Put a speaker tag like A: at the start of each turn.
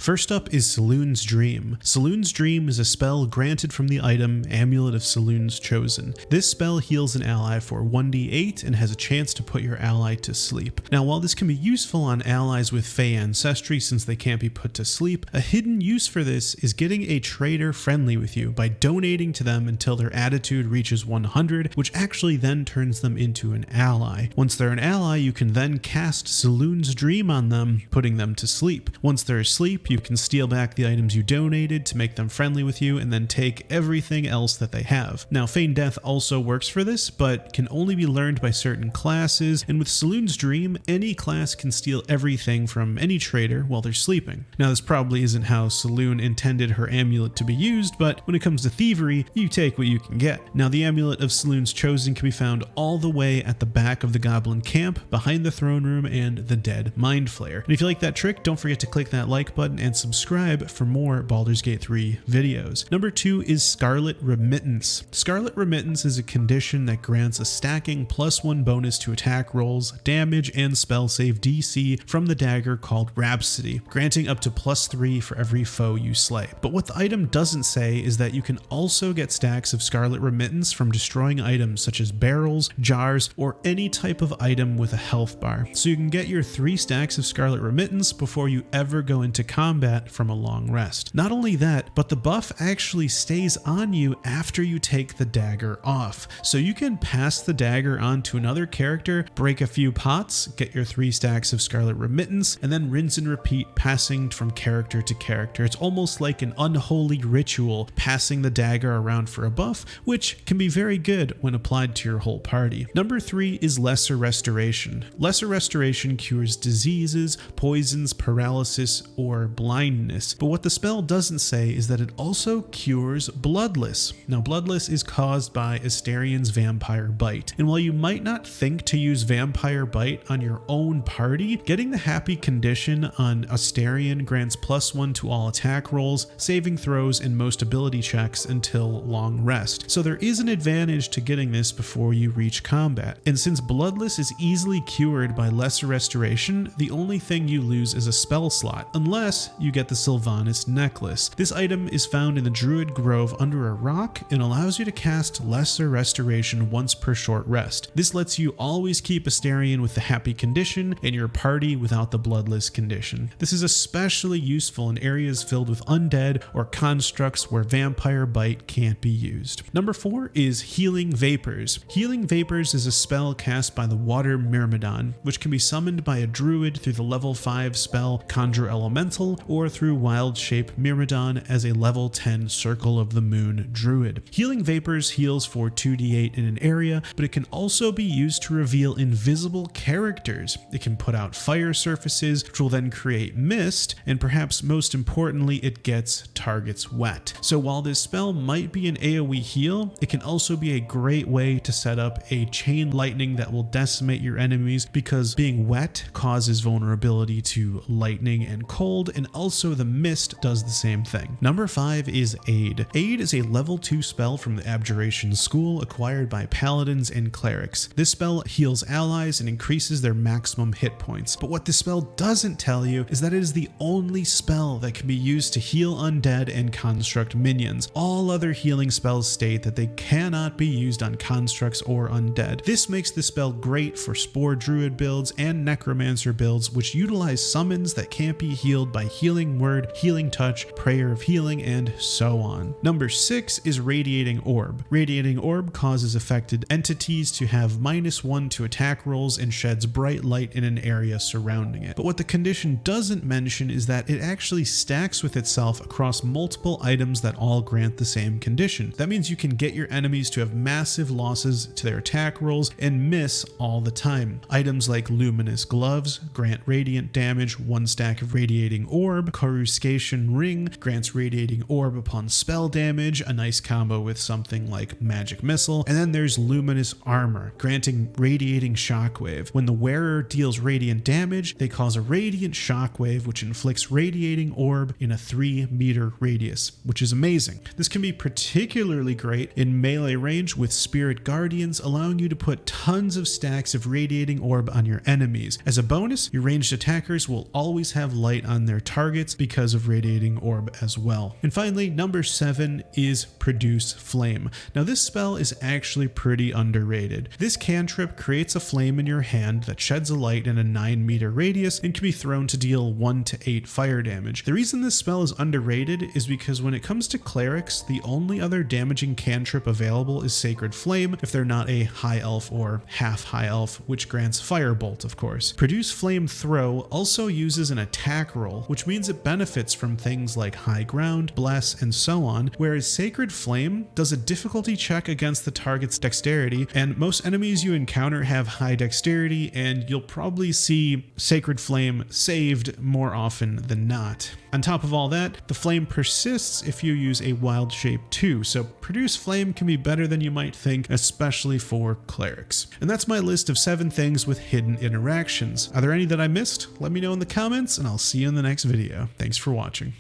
A: First up is Selûne's Dream. Selûne's Dream is a spell granted from the item Amulet of Selûne's Chosen. This spell heals an ally for 1d8 and has a chance to put your ally to sleep. Now, while this can be useful on allies with Fey ancestry since they can't be put to sleep, a hidden use for this is getting a trader friendly with you by donating to them until their attitude reaches 100, which actually then turns them into an ally. Once they're an ally, you can then cast Selûne's Dream on them, putting them to sleep. Once they're asleep, you can steal back the items you donated to make them friendly with you and then take everything else that they have. Now, Feign Death also works for this, but can only be learned by certain classes, and with Selûne's Dream, any class can steal everything from any trader while they're sleeping. Now, this probably isn't how Selûne intended her amulet to be used, but when it comes to thievery, you take what you can get. Now, the Amulet of Selûne's Chosen can be found all the way at the back of the Goblin camp, behind the throne room and the dead Mind Flayer. And if you like that trick, don't forget to click that like button and subscribe for more Baldur's Gate 3 videos. Number 2 is Scarlet Remittance. Scarlet Remittance is a condition that grants a stacking +1 bonus to attack rolls, damage, and spell save DC from the dagger called Rhapsody, granting up to +3 for every foe you slay. But what the item doesn't say is that you can also get stacks of Scarlet Remittance from destroying items such as barrels, jars, or any type of item with a health bar. So you can get your 3 stacks of Scarlet Remittance before you ever go into combat from a long rest. Not only that, but the buff actually stays on you after you take the dagger off. So you can pass the dagger on to another character, break a few pots, get your 3 stacks of Scarlet Remittance, and then rinse and repeat, passing from character to character. It's almost like an unholy ritual, passing the dagger around for a buff, which can be very good when applied to your whole party. Number 3 is Lesser Restoration. Lesser Restoration cures diseases, poisons, paralysis, or blindness. But what the spell doesn't say is that it also cures Bloodless. Now, Bloodless is caused by Astarion's Vampire Bite. And while you might not think to use Vampire Bite on your own party, getting the happy condition on Astarion grants +1 to all attack rolls, saving throws, and most ability checks until long rest. So there is an advantage to getting this before you reach combat. And since Bloodless is easily cured by Lesser Restoration, the only thing you lose is a spell slot, unless you get the Sylvanas Necklace. This item is found in the Druid Grove under a rock and allows you to cast Lesser Restoration once per short rest. This lets you always keep Astarion with the happy condition and your party without the Bloodless condition. This is especially useful in areas filled with undead or constructs where Vampire Bite can't be used. Number 4 is Healing Vapours. Healing Vapours is a spell cast by the Water Myrmidon, which can be summoned by a druid through the level 5 spell Conjure Elemental or through Wild Shape Myrmidon as a level 10 Circle of the Moon druid. Healing Vapours heals for 2d8 in an area, but it can also be used to reveal invisible characters. It can put out fire surfaces, which will then create mist, and perhaps most importantly, it gets targets wet. So while this spell might be an AoE heal, it can also be a great way to set up a chain lightning that will decimate your enemies, because being wet causes vulnerability to lightning and cold, and also the mist does the same thing. Number 5 is Aid. Aid is a level 2 spell from the Abjuration School acquired by paladins and clerics. This spell heals allies and increases their maximum hit points. But what this spell doesn't tell you is that it is the only spell that can be used to heal undead and construct minions. All other healing spells state that they cannot be used on constructs or undead. This makes the spell great for Spore Druid builds and Necromancer builds, which utilize summons that can't be healed by Healing Word, Healing Touch, Prayer of Healing, and so on. Number 6 is Radiating Orb. Radiating Orb causes affected entities to have -1 to attack rolls and sheds bright light in an area surrounding it. But what the condition doesn't mention is that it actually stacks with itself across multiple items that all grant the same condition. That means you can get your enemies to have massive losses to their attack rolls and miss all the time. Items like Luminous Gloves grant radiant damage, 1 stack of Radiating Orb. Coruscation Ring grants Radiating Orb upon spell damage, a nice combo with something like Magic Missile. And then there's Luminous Armor, granting Radiating Shockwave. When the wearer deals radiant damage, they cause a radiant shockwave which inflicts Radiating Orb in a 3-meter radius, which is amazing. This can be particularly great in melee range with Spirit Guardians, allowing you to put tons of stacks of Radiating Orb on your enemies. As a bonus, your ranged attackers will always have light on their targets because of Radiating Orb as well. And finally, number 7 is Produce Flame. Now this spell is actually pretty underrated. This cantrip creates a flame in your hand that sheds a light in a 9-meter radius and can be thrown to deal 1 to 8 fire damage. The reason this spell is underrated is because when it comes to clerics, the only other damaging cantrip available is Sacred Flame if they're not a high elf or half high elf, which grants Firebolt, of course. Produce Flame Throw also uses an attack roll, which means it benefits from things like High Ground, Bless, and so on, whereas Sacred Flame does a difficulty check against the target's dexterity, and most enemies you encounter have high dexterity, and you'll probably see Sacred Flame saved more often than not. On top of all that, the flame persists if you use a wild shape too, so Produce Flame can be better than you might think, especially for clerics. And that's my list of 7 things with hidden interactions. Are there any that I missed? Let me know in the comments, and I'll see you in the next video. Thanks for watching.